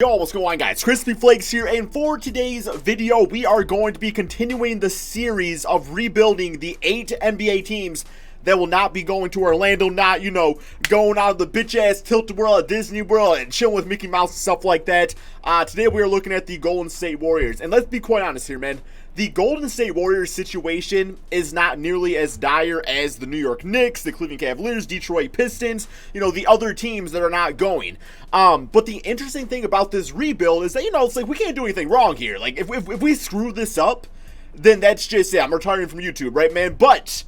Yo, what's going on, guys? Crispy Flakes here, and for today's video, we are going to be continuing the series of rebuilding the 8 NBA teams that will not be going to Orlando, not, going out of the bitch-ass Tilted World at Disney World and chilling with Mickey Mouse and stuff like that. Today, we are looking at the Golden State Warriors, and let's be quite honest here, man. The Golden State Warriors situation is not nearly as dire as the New York Knicks, the Cleveland Cavaliers, Detroit Pistons, the other teams that are not going. But the interesting thing about this rebuild is that, it's like we can't do anything wrong here. Like, if we screw this up, then that's just, I'm retiring from YouTube, right, man? But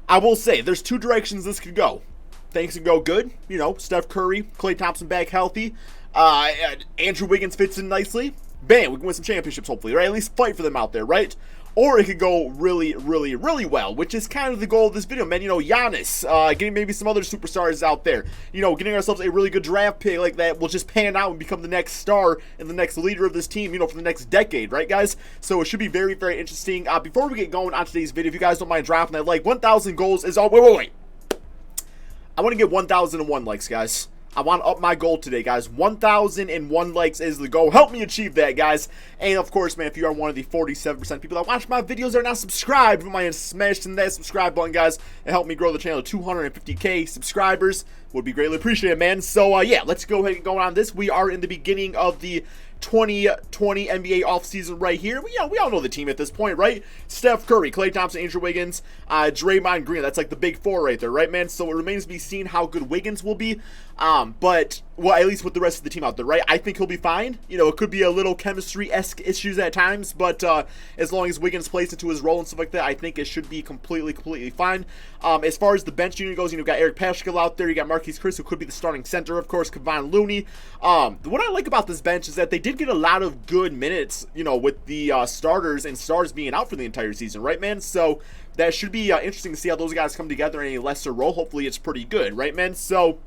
I will say, there's two directions this could go. Things can go good, Steph Curry, Klay Thompson back healthy, Andrew Wiggins fits in nicely. Bam, we can win some championships, hopefully, right? At least fight for them out there, right? Or it could go really, really, really well, which is kind of the goal of this video, man. Giannis, getting maybe some other superstars out there. Getting ourselves a really good draft pick like that will just pan out and become the next star and the next leader of this team, for the next decade, right, guys? So it should be very, very interesting. Before we get going on today's video, if you guys don't mind dropping that like, 1,000 goals is all. Wait. I want to get 1,001 likes, guys. I want to up my goal today, guys. 1,001 likes is the goal. Help me achieve that, guys. And, of course, man, if you are one of the 47% of people that watch my videos that are not subscribed, you mind smashing that subscribe button, guys, and help me grow the channel to 250K subscribers. Would be greatly appreciated, man. So, yeah, let's go ahead and go on this. We are in the beginning of the 2020 NBA offseason right here. We all know the team at this point, right? Steph Curry, Klay Thompson, Andrew Wiggins, Draymond Green. That's like the big four right there, right, man? So it remains to be seen how good Wiggins will be. But, well, at least with the rest of the team out there, right? I think he'll be fine. It could be a little chemistry-esque issues at times, but as long as Wiggins plays into his role and stuff like that, I think it should be completely fine. As far as the bench unit goes, you've got Eric Paschall out there. You got Marquise Chris, who could be the starting center, of course, Kevon Looney. What I like about this bench is that they did get a lot of good minutes, with the starters and stars being out for the entire season, right, man? So that should be interesting to see how those guys come together in a lesser role. Hopefully it's pretty good, right, man? So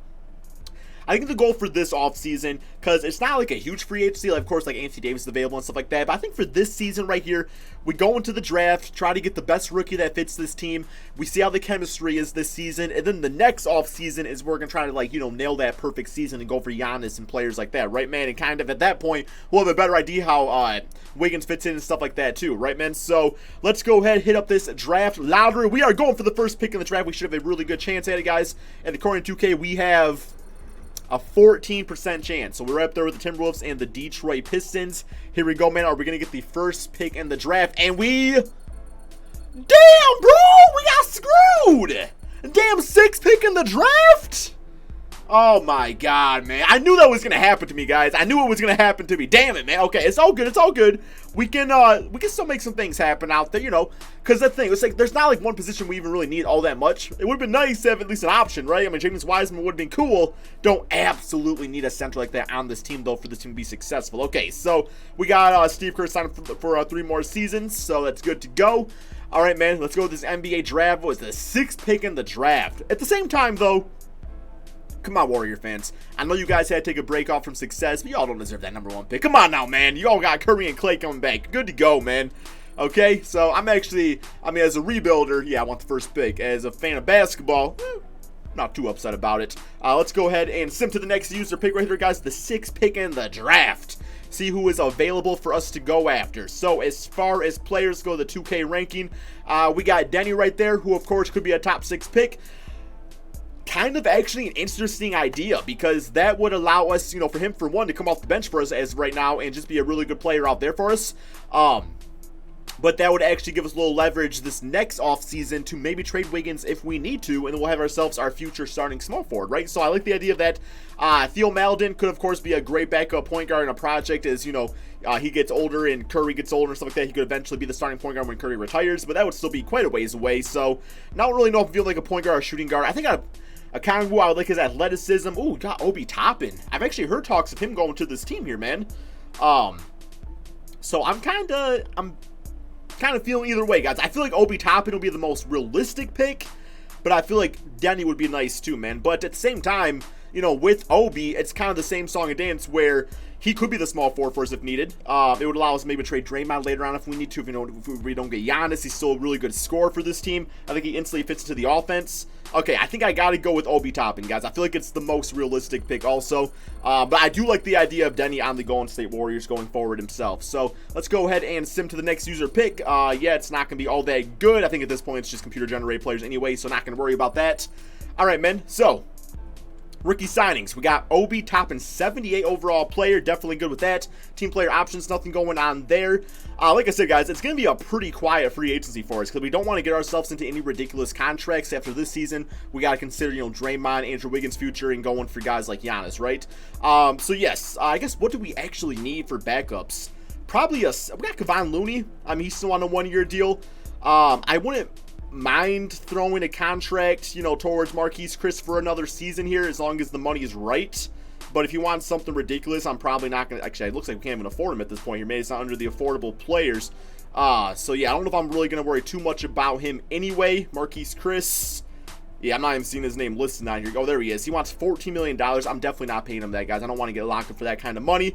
I think the goal for this offseason, because it's not like a huge free agency, like, of course, like Anthony Davis is available and stuff like that, but I think for this season right here, we go into the draft, try to get the best rookie that fits this team. We see how the chemistry is this season, and then the next offseason is we're going to try to, nail that perfect season and go for Giannis and players like that, right, man? And kind of at that point, we'll have a better idea how Wiggins fits in and stuff like that, too, right, man? So let's go ahead, hit up this draft lottery. We are going for the first pick in the draft. We should have a really good chance at it, guys. And according to 2K, we have a 14% chance. So we're up there with the Timberwolves and the Detroit Pistons. Here we go, man. Are we going to get the first pick in the draft? And damn, bro, we got screwed. Damn, 6th pick in the draft. Oh my god, man. I knew that was going to happen to me, guys. I knew it was going to happen to me. Damn it, man. Okay, it's all good. It's all good. We can still make some things happen out there, because the thing, it's like there's not like one position we even really need all that much. It would have been nice to have at least an option, right? I mean, James Wiseman would have been cool. Don't absolutely need a center like that on this team, though, for this team to be successful. Okay, so we got Steve Kerr signed for 3 more seasons, so that's good to go. All right, man, let's go with this NBA draft. What was the 6th pick in the draft? At the same time, though, come on, Warrior fans. I know you guys had to take a break off from success, but y'all don't deserve that #1 pick. Come on now, man. You all got Curry and Klay coming back. Good to go, man. Okay, so as a rebuilder, yeah, I want the first pick. As a fan of basketball, not too upset about it. Let's go ahead and sim to the next user pick right here, guys. The 6th pick in the draft. See who is available for us to go after. So as far as players go, the 2K ranking, we got Denny right there, who of course could be a top 6 pick. Kind of actually an interesting idea, because that would allow us, for him, for one, to come off the bench for us as right now and just be a really good player out there for us. But that would actually give us a little leverage this next offseason to maybe trade Wiggins if we need to, and then we'll have ourselves our future starting small forward, right? So I like the idea that Theo Maledon could, of course, be a great backup point guard in a project as, he gets older and Curry gets older and stuff like that. He could eventually be the starting point guard when Curry retires, but that would still be quite a ways away. So not really know if I feel like a point guard or shooting guard. I think a kind of who I would like his athleticism. Ooh, got Obi Toppin. I've actually heard talks of him going to this team here, man. So I'm kind of feeling either way, guys. I feel like Obi Toppin will be the most realistic pick, but I feel like Denny would be nice too, man. But at the same time, with Obi, it's kind of the same song and dance where, he could be the small forward for us if needed. It would allow us maybe to trade Draymond later on if we need to. If we don't get Giannis, he's still a really good scorer for this team. I think he instantly fits into the offense. Okay, I think I got to go with Obi Toppin, guys. I feel like it's the most realistic pick also. But I do like the idea of Denny on the Golden State Warriors going forward himself. So let's go ahead and sim to the next user pick. Yeah, it's not going to be all that good. I think at this point it's just computer-generated players anyway, so not going to worry about that. All right, men. So rookie signings. We got Obi Toppin, 78 overall player. Definitely good with that. Team player options, nothing going on there. Like I said, guys, it's going to be a pretty quiet free agency for us because we don't want to get ourselves into any ridiculous contracts after this season. We got to consider, Draymond, Andrew Wiggins' future and going for guys like Giannis, right? So, yes, I guess what do we actually need for backups? Probably we got Kevon Looney. I mean, he's still on a one-year deal. I wouldn't mind throwing a contract, towards Marquise Chris for another season here as long as the money is right. But if you want something ridiculous, I'm probably not going to. Actually, it looks like we can't even afford him at this point here. Maybe it's not under the affordable players. So, yeah, I don't know if I'm really going to worry too much about him anyway. Marquise Chris. Yeah, I'm not even seeing his name listed on here. Oh, there he is. He wants $14 million. I'm definitely not paying him that, guys. I don't want to get locked up for that kind of money.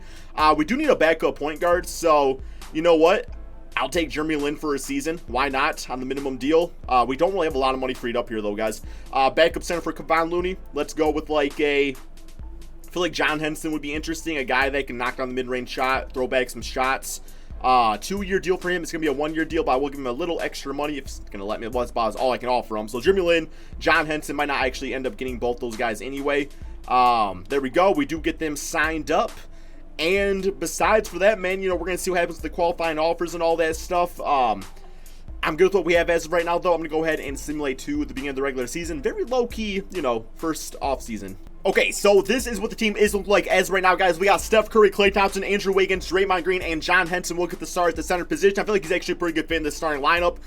We do need a backup point guard. So, you know what? I'll take Jeremy Lin for a season. Why not? On the minimum deal. We don't really have a lot of money freed up here, though, guys. Backup center for Kevon Looney. Let's go with like I feel like John Henson would be interesting. A guy that can knock down the mid-range shot, throw back some shots. 2-year deal for him. It's going to be a 1-year deal, but I will give him a little extra money if it's going to let me. That's about all I can offer him. So Jeremy Lin, John Henson might not actually end up getting both those guys anyway. There we go. We do get them signed up. And besides for that, man, we're going to see what happens with the qualifying offers and all that stuff. I'm good with what we have as of right now, though. I'm going to go ahead and simulate 2 at the beginning of the regular season. Very low-key, first off-season. Okay, so this is what the team is looking like as right now, guys. We got Steph Curry, Klay Thompson, Andrew Wiggins, Draymond Green, and John Henson will get the start at the center position. I feel like he's actually a pretty good fit in the starting lineup.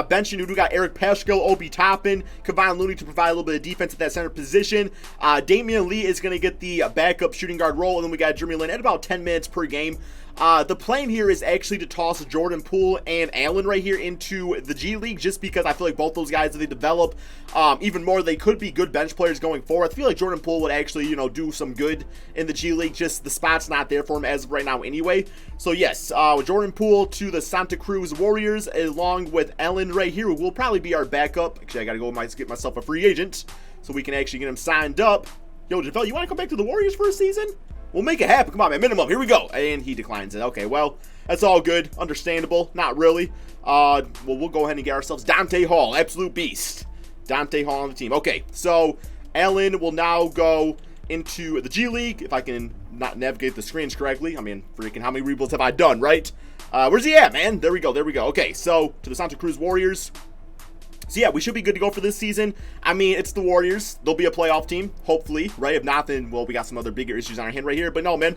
Bench, we got Eric Paschal, Obi Toppin, Kevon Looney to provide a little bit of defense at that center position. Damian Lee is going to get the backup shooting guard role, and then we got Jeremy Lin at about 10 minutes per game. The plan here is actually to toss Jordan Poole and Allen right here into the G League just because I feel like both those guys, if they develop even more, they could be good bench players going forward. I feel like Jordan Poole would actually, do some good in the G League, just the spot's not there for him as of right now anyway. So yes, with Jordan Poole to the Santa Cruz Warriors along with Allen right here, who will probably be our backup. Actually, I got to go get myself a free agent so we can actually get him signed up. Yo, JaVale, you want to come back to the Warriors for a season? We'll make it happen. Come on, man. Minimum. Here we go. And he declines it. Okay, well, that's all good. Understandable. Not really. Well, we'll go ahead and get ourselves Dante Hall. Absolute beast. Dante Hall on the team. Okay, so Allen will now go into the G League. If I can not navigate the screens correctly. I mean, freaking how many rebuilds have I done, right? Where's he at, man? There we go. There we go. Okay, so to the Santa Cruz Warriors. So, yeah, we should be good to go for this season. I mean, it's the Warriors. They'll be a playoff team, hopefully, right? If not, then, well, we got some other bigger issues on our hand right here. But no, man,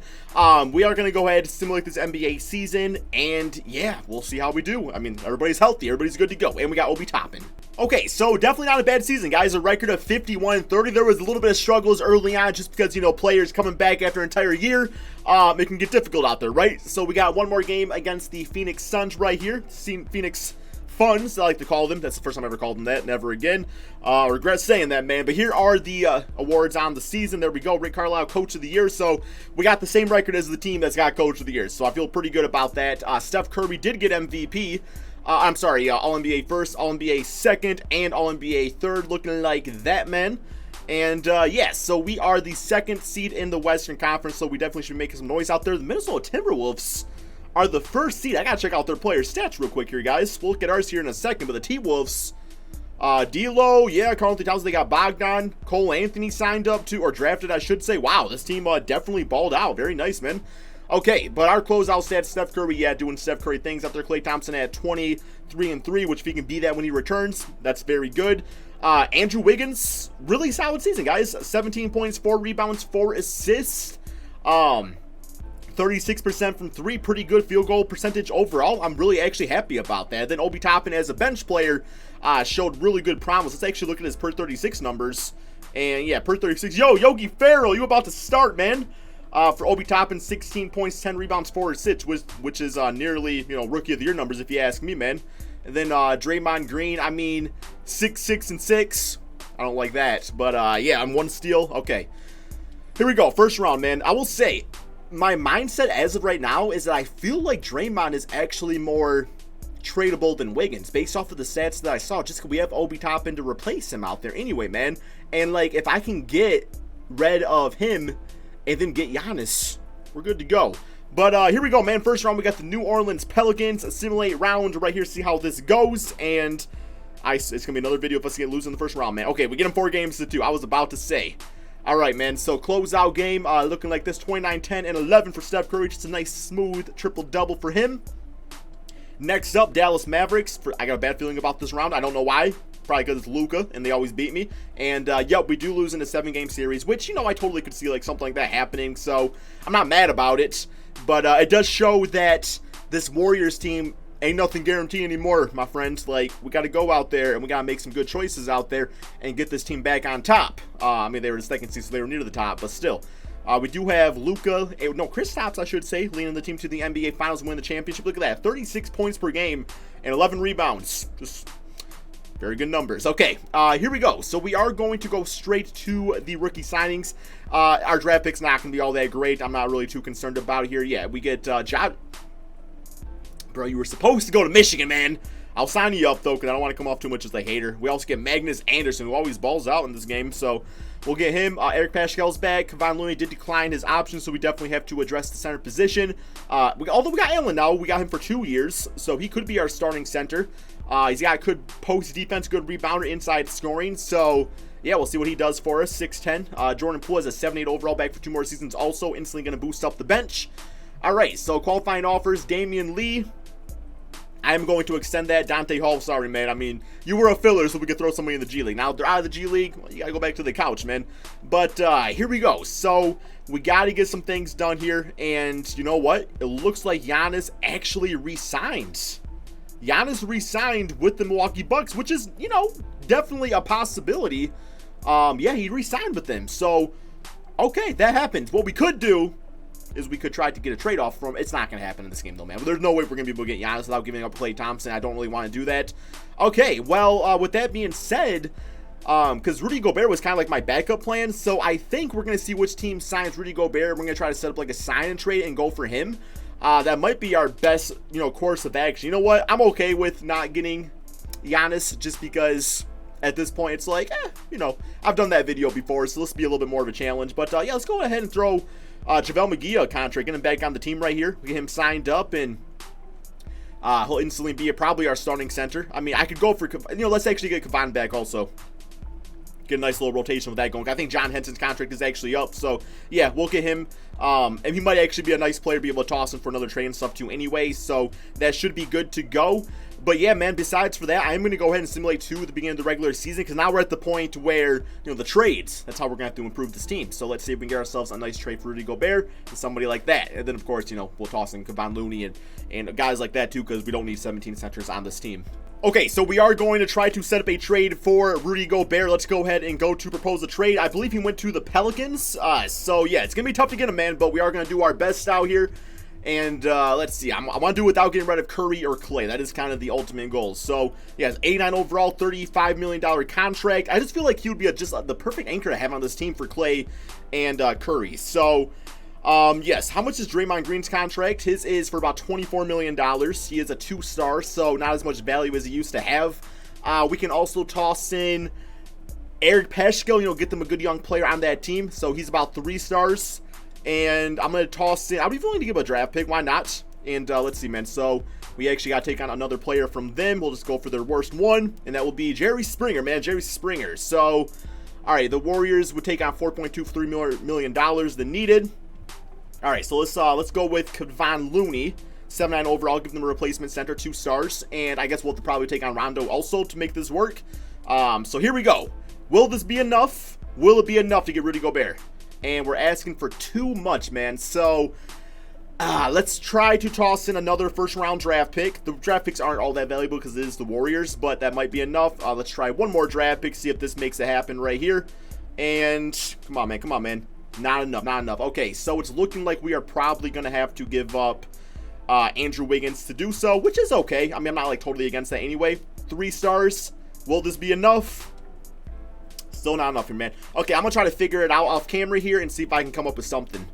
we are going to go ahead and simulate this NBA season. And, yeah, we'll see how we do. I mean, everybody's healthy. Everybody's good to go. And we got Obi Toppin. Okay, so definitely not a bad season, guys. A record of 51-30. There was a little bit of struggles early on just because, players coming back after an entire year. It can get difficult out there, right? So we got one more game against the Phoenix Suns right here. Phoenix Funds, I like to call them. That's the first time I ever called them that. Never again. Regret saying that, man. But here are the awards on the season. There we go. Rick Carlisle, Coach of the Year. So we got the same record as the team that's got Coach of the Year. So I feel pretty good about that. Steph Curry did get MVP. I'm sorry, All-NBA first, All-NBA second, and All-NBA third. Looking like that, man. And, yes, so we are the second seed in the Western Conference. So we definitely should be making some noise out there. The Minnesota Timberwolves are the first seed. I gotta check out their players' stats real quick here, guys. We'll look at ours here in a second, but the T-Wolves, D'Lo, yeah, Karl Anthony Towns, they got Bogdan, Cole Anthony signed up to, or drafted, I should say. Wow, this team definitely balled out. Very nice, man. Okay, but our closeout stats, Steph Curry, yeah, doing Steph Curry things out there. Klay Thompson at 23-3, which if he can be that when he returns, that's very good. Andrew Wiggins, really solid season, guys. 17 points, 4 rebounds, 4 assists. 36% from 3, pretty good field goal percentage overall. I'm really actually happy about that. Then Obi Toppin as a bench player showed really good promise. Let's actually look at his per 36 numbers. And yeah, per 36. Yo, Yogi Ferrell, you about to start, man. For Obi Toppin, 16 points, 10 rebounds, 4 assists, which is nearly, Rookie of the Year numbers if you ask me, man. And then Draymond Green, I mean, 6, 6, and 6. I don't like that. But yeah, I'm 1 steal. Okay. Here we go. First round, man. I will say, my mindset as of right now is that I feel like Draymond is actually more tradable than Wiggins based off of the stats that I saw, just because we have Obi Toppin to replace him out there anyway, man. And like, if I can get rid of him and then get Giannis, we're good to go. But here we go, man. First round, we got the New Orleans Pelicans. A simulate round right here, see how this goes. And it's going to be another video if us get losing the first round, man. Okay, we get them 4 games to 2. I was about to say. All right, man. So closeout game looking like this: 29, 10, and 11 for Steph Curry. Just a nice, smooth triple-double for him. Next up, Dallas Mavericks. I got a bad feeling about this round. I don't know why. Probably because it's Luka, and they always beat me. And, yep, we do lose in a 7-game series, which, you know, I totally could see, like, something like that happening. So I'm not mad about it. But it does show that this Warriors team ain't nothing guaranteed anymore, my friends. Like, we got to go out there, and we got to make some good choices out there and get this team back on top. I mean, they were in the second seed, so they were near the top, but still. We do have Luka, Kristaps, I should say, leading the team to the NBA Finals and win the championship. Look at that, 36 points per game and 11 rebounds. Just very good numbers. Okay, here we go. So we are going to go straight to the rookie signings. Our draft pick's not going to be all that great. I'm not really too concerned about it here. Yeah, we get Bro, you were supposed to go to Michigan, man. I'll sign you up, though, because I don't want to come off too much as a hater. We also get Magnus Anderson, who always balls out in this game, so we'll get him. Eric Paschal's back. Kevon Looney did decline his option, so we definitely have to address the center position. Although we got Allen now, we got him for 2 years, so he could be our starting center. He's got good post defense, good rebounder, inside scoring, so yeah, we'll see what he does for us. 6'10". Jordan Poole has a 7'8" overall, back for 2 more seasons, also instantly going to boost up the bench. All right, so qualifying offers: Damian Lee. I'm going to extend that. Dante Hall, sorry, man. I mean, you were a filler, so we could throw somebody in the G League. Now, if they're out of the G League, well, you got to go back to the couch, man. But here we go. So we got to get some things done here. And you know what? It looks like Giannis actually re-signed. Giannis re-signed with the Milwaukee Bucks, which is, you know, definitely a possibility. Yeah, he re-signed with them. So, okay, that happens. What we could do is we could try to get a trade off from. It's not going to happen in this game, though, man. There's no way we're going to be able to get Giannis without giving up Klay Thompson. I don't really want to do that. Okay, well, with that being said, because Rudy Gobert was kind of like my backup plan, so I think we're going to see which team signs Rudy Gobert. We're going to try to set up like a sign and trade and go for him. That might be our best, you know, course of action. You know what? I'm okay with not getting Giannis just because at this point it's like, you know, I've done that video before, so let's be a little bit more of a challenge. But yeah, let's go ahead and throw JaVale McGee a contract, get him back on the team right here. We get him signed up, and he'll instantly be probably our starting center. I mean, I could go for, you know, let's actually get Kevon back also. Get a nice little rotation with that going. I think John Henson's contract is actually up, so yeah, we'll get him. And he might actually be a nice player to be able to toss him for another trade and stuff too anyway, so that should be good to go. But yeah, man, besides for that, I'm going to go ahead and simulate to the beginning of the regular season, because now we're at the point where, you know, the trades, that's how we're going to have to improve this team. So let's see if we can get ourselves a nice trade for Rudy Gobert and somebody like that. And then, of course, you know, we'll toss in Kevon Looney and guys like that too, because we don't need 17 centers on this team. Okay, so we are going to try to set up a trade for Rudy Gobert. Let's go ahead and go to propose a trade. I believe he went to the Pelicans. So yeah, it's going to be tough to get him, man, but we are going to do our best out here. And let's see, I want to do it without getting rid of Curry or Klay. That is kind of the ultimate goal. So, yeah, it's 89 overall, $35 million contract. I just feel like he would be just the perfect anchor to have on this team for Klay and Curry. So, yes, how much is Draymond Green's contract? His is for about $24 million. He is a 2-star, so not as much value as he used to have. We can also toss in Eric Paschal, you know, get them a good young player on that team. So he's about 3 stars. And I'm going to toss in, I'll be willing to give a draft pick, why not? And let's see, man. So we actually got to take on another player from them. We'll just go for their worst one, and that will be Jerry Springer, man. Jerry Springer. So, all right, the Warriors would take on $4.23 million than needed. All right, so let's go with Kevon Looney, 7'9" overall, give them a replacement center, 2 stars. And I guess we'll probably take on Rondo also to make this work. So here we go. Will this be enough? Will it be enough to get Rudy Gobert? And we're asking for too much, man. So, let's try to toss in another first-round draft pick. The draft picks aren't all that valuable because it is the Warriors, but that might be enough. Let's try one more draft pick, see if this makes it happen right here. And, come on, man. Not enough. Okay, so it's looking like we are probably going to have to give up Andrew Wiggins to do so, which is okay. I mean, I'm not, like, totally against that anyway. 3 stars. Will this be enough? Still not enough here, man. Okay, I'm going to try to figure it out off camera here and see if I can come up with something.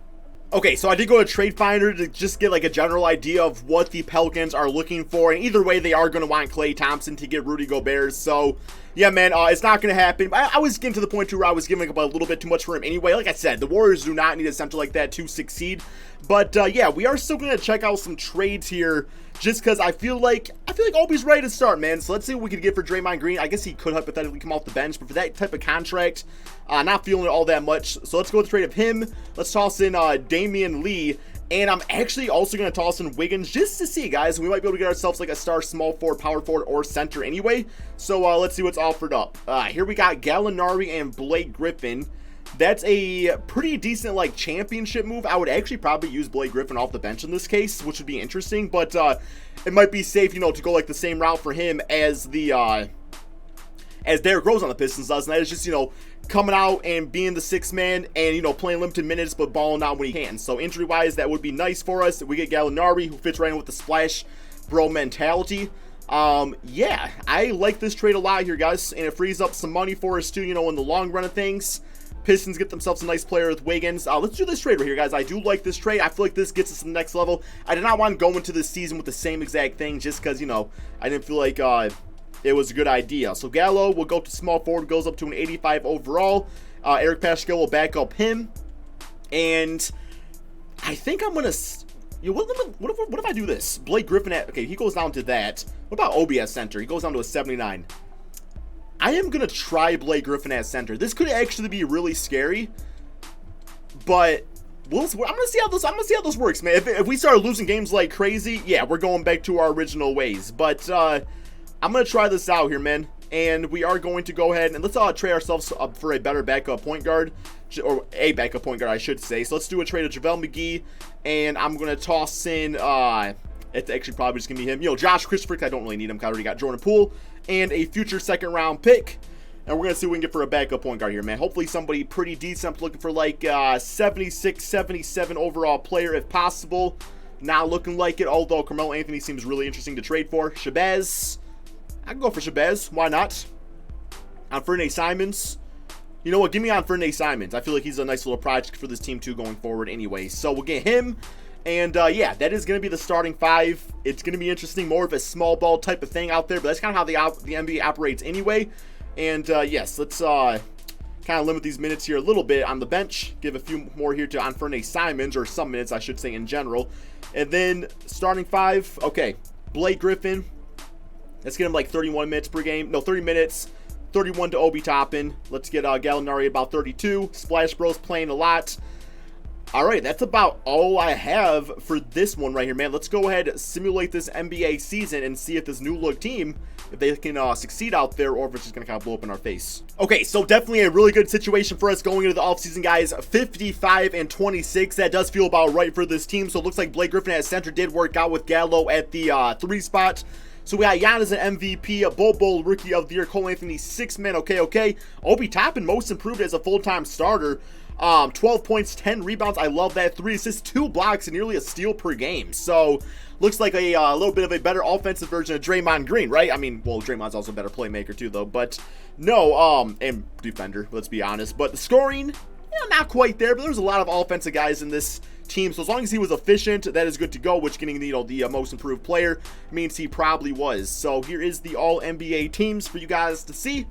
Okay, so I did go to Trade Finder to just get like a general idea of what the Pelicans are looking for, and either way, they are going to want Klay Thompson to get Rudy Gobert. So, yeah, man, it's not going to happen. I was getting to the point too where I was giving up a little bit too much for him anyway. Like I said, the Warriors do not need a center like that to succeed. But yeah, we are still going to check out some trades here, just because I feel like Obi's ready to start, man. So let's see what we could get for Draymond Green. I guess he could hypothetically come off the bench, but for that type of contract, not feeling it all that much. So let's go with the trade of him. Let's toss in Damian Lee. And I'm actually also going to toss in Wiggins just to see, guys. We might be able to get ourselves like a star small forward, power forward, or center anyway. So let's see what's offered up. Here we got Gallinari and Blake Griffin. That's a pretty decent like championship move. I would actually probably use Blake Griffin off the bench in this case, which would be interesting. But it might be safe, to go like the same route for him as the as Derrick Rose on the Pistons does, and that is just coming out and being the sixth man and playing limited minutes but balling out when he can. So injury wise, that would be nice for us. We get Gallinari, who fits right in with the splash bro mentality. Yeah, I like this trade a lot here, guys, and it frees up some money for us too, in the long run of things. Pistons get themselves a nice player with Wiggins. Let's do this trade right here, guys. I do like this trade. I feel like this gets us to the next level. I did not want to go into this season with the same exact thing just because, I didn't feel like it was a good idea. So Gallo will go to small forward, goes up to an 85 overall. Eric Paschal will back up him. And I think I'm going to... What if I do this? Blake Griffin okay, he goes down to that. What about Obi at center? He goes down to a 79. I am going to try Blake Griffin at center. This could actually be really scary, but I'm going to see how this works, man. If we start losing games like crazy, yeah, we're going back to our original ways. But I'm going to try this out here, man. And we are going to go ahead and let's trade ourselves up for a better backup point guard, or a backup point guard, I should say. So let's do a trade of JaVale McGee, and I'm going to toss in, it's actually probably just going to be him. Josh Christopher, I don't really need him. I already got Jordan Poole and a future second round pick. And we're going to see what we can get for a backup point guard here, man. Hopefully somebody pretty decent. I'm looking for like 76, 77 overall player if possible. Not looking like it, although Carmelo Anthony seems really interesting to trade for. Shabazz. I can go for Shabazz. Why not? Anfernee Simons. You know what? Give me Anfernee Simons. I feel like he's a nice little project for this team too going forward anyway. So we'll get him. And yeah, that is going to be the starting five. It's going to be interesting, more of a small ball type of thing out there, but that's kind of how the NBA operates anyway. And yes, let's kind of limit these minutes here a little bit on the bench. Give a few more here to Anfernee Simons, or some minutes, I should say, in general. And then starting five, okay, Blake Griffin. Let's get him like 31 minutes per game. No, 30 minutes. 31 to Obi Toppin. Let's get Gallinari about 32. Splash Bros playing a lot. All right, that's about all I have for this one right here, man. Let's go ahead and simulate this NBA season and see if this new look team, if they can succeed out there, or if it's just going to kind of blow up in our face. Okay, so definitely a really good situation for us going into the offseason, guys. 55-26. That does feel about right for this team. So it looks like Blake Griffin at center did work out with Gallo at the 3 spot. So we got Giannis an MVP, a Bowl Rookie of the Year, Cole Anthony, 6-man, okay. Obi Toppin, most improved as a full-time starter. 12 points, 10 rebounds. I love that. 3 assists, 2 blocks, and nearly a steal per game. So looks like a little bit of a better offensive version of Draymond Green, right? I mean, well, Draymond's also a better playmaker too, though. But no, and defender, let's be honest. But the scoring, not quite there. But there's a lot of offensive guys in this team. So as long as he was efficient, that is good to go. Which getting the most improved player means he probably was. So here is the All NBA teams for you guys to see.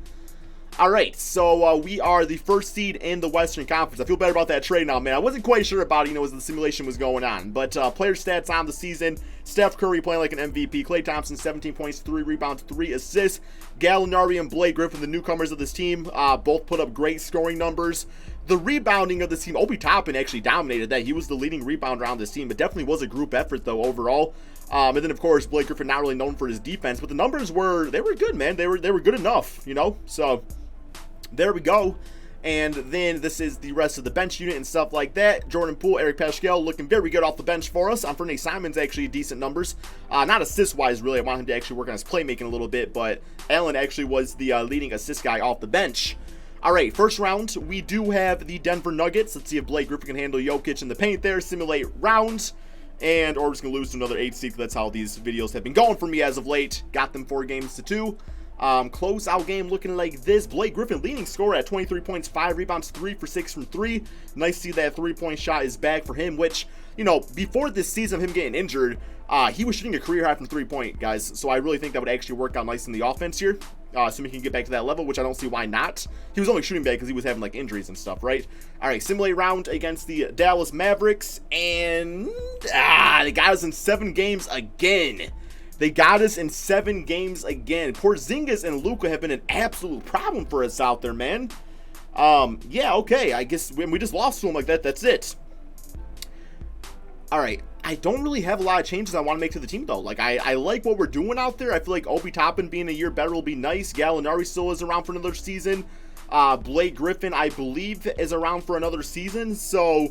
All right, so we are the first seed in the Western Conference. I feel better about that trade now, man. I wasn't quite sure about it, as the simulation was going on. But player stats on the season: Steph Curry playing like an MVP. Klay Thompson, 17 points, 3 rebounds, 3 assists. Gallinari and Blake Griffin, the newcomers of this team, both put up great scoring numbers. The rebounding of this team, Obi Toppin actually dominated that. He was the leading rebounder on this team. It definitely was a group effort, though, overall. And then, of course, Blake Griffin not really known for his defense, but the numbers were good, man. They were good enough, So there we go. And then this is the rest of the bench unit and stuff like that. Jordan Poole, Eric Paschal looking very good off the bench for us. Anfernee Simons actually decent numbers. Not assist-wise, really. I want him to actually work on his playmaking a little bit, but Allen actually was the leading assist guy off the bench. All right, first round, we do have the Denver Nuggets. Let's see if Blake Griffin can handle Jokic in the paint there. Simulate rounds. Or we're just going to lose to another 8 seed. That's how these videos have been going for me as of late. Got them 4 games to 2. Close-out game looking like this. Blake Griffin leading scorer at 23 points, 5 rebounds, 3 for 6 from 3. Nice to see that 3-point shot is back for him, which, you know, before this season of him getting injured, he was shooting a career high from 3-point, guys. So I really think that would actually work out nice in the offense here. Assuming he can get back to that level, which I don't see why not. He was only shooting bad because he was having, like, injuries and stuff, right? All right, simulate round against the Dallas Mavericks, and they got us in 7 games again. They got us in 7 games again. Porzingis and Luka have been an absolute problem for us out there, man. Yeah, okay, I guess when we just lost to them like that, that's it. All right, I don't really have a lot of changes I want to make to the team, though. Like, I like what we're doing out there. I feel like Obi Toppin being a year better will be nice. Gallinari still is around for another season. Blake Griffin, I believe, is around for another season. So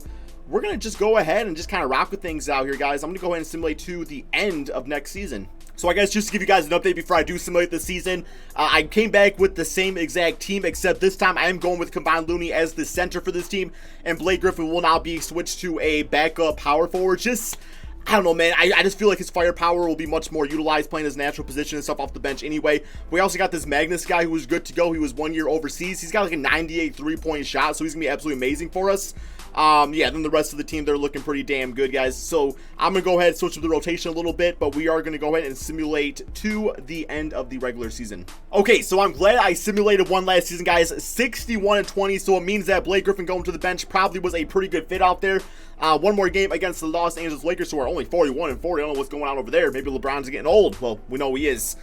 we're going to just go ahead and just kind of rock with things out here, guys. I'm going to go ahead and simulate to the end of next season. So I guess just to give you guys an update before I do simulate the season, I came back with the same exact team, except this time I am going with Kevon Looney as the center for this team, and Blake Griffin will now be switched to a backup power forward. Just, I don't know, man. I just feel like his firepower will be much more utilized playing his natural position and stuff off the bench anyway. We also got this Magnus guy who was good to go. He was 1 year overseas. He's got like a 98 three-point shot, so he's going to be absolutely amazing for us. Yeah, then the rest of the team, they're looking pretty damn good, guys. So I'm going to go ahead and switch up the rotation a little bit, but we are going to go ahead and simulate to the end of the regular season. Okay, so I'm glad I simulated one last season, guys. 61-20, so it means that Blake Griffin going to the bench probably was a pretty good fit out there. One more game against the Los Angeles Lakers, who are only 41-40. I don't know what's going on over there. Maybe LeBron's getting old. Well, we know he is.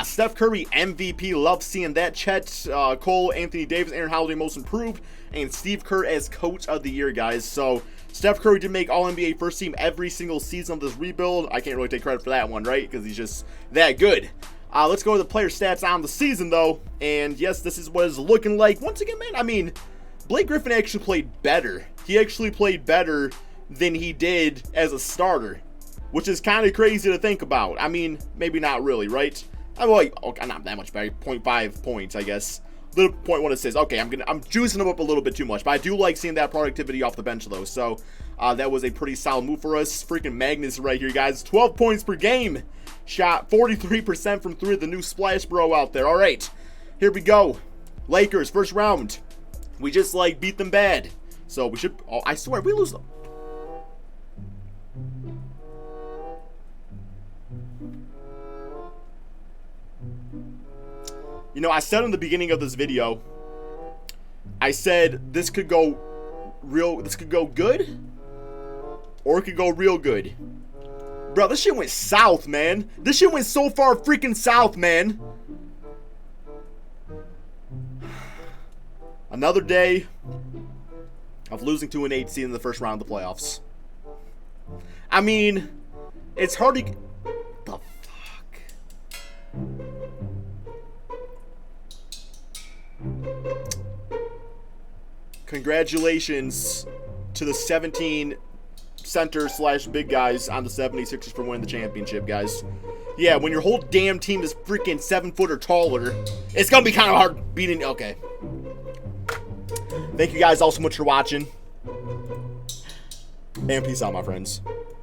Steph Curry MVP, love seeing that. Chet, Cole, Anthony Davis, Aaron Holiday most improved, and Steve Kerr as coach of the year, guys. So Steph Curry did make All-NBA first team every single season of this rebuild. I can't really take credit for that one, right? Because he's just that good. Let's go to the player stats on the season, though. And yes, this is what it's looking like. Once again, man, I mean, Blake Griffin actually played better. He actually played better than he did as a starter, which is kind of crazy to think about. I mean, maybe not really, right? I'm like, okay, not that much better. 0.5 points, I guess. Little 0.1 assists. Okay, I'm juicing him up a little bit too much, but I do like seeing that productivity off the bench, though. So that was a pretty solid move for us. Freaking Magnus right here, guys. 12 points per game. Shot 43% from 3. The new splash bro out there. All right, here we go. Lakers, first round. We just like beat them bad. So we should. Oh, I swear we lose them. You know, I said in the beginning of this video, I said this could go good, or it could go real good. Bro, this shit went south, man. This shit went so far freaking south, man. Another day of losing to an 8 seed in the first round of the playoffs. I mean, it's hard to... The fuck? Congratulations to the 17 center slash big guys on the 76ers for winning the championship, guys. Yeah, when your whole damn team is freaking 7 foot or taller, it's gonna be kind of hard beating. Okay. Thank you guys all so much for watching. And peace out, my friends.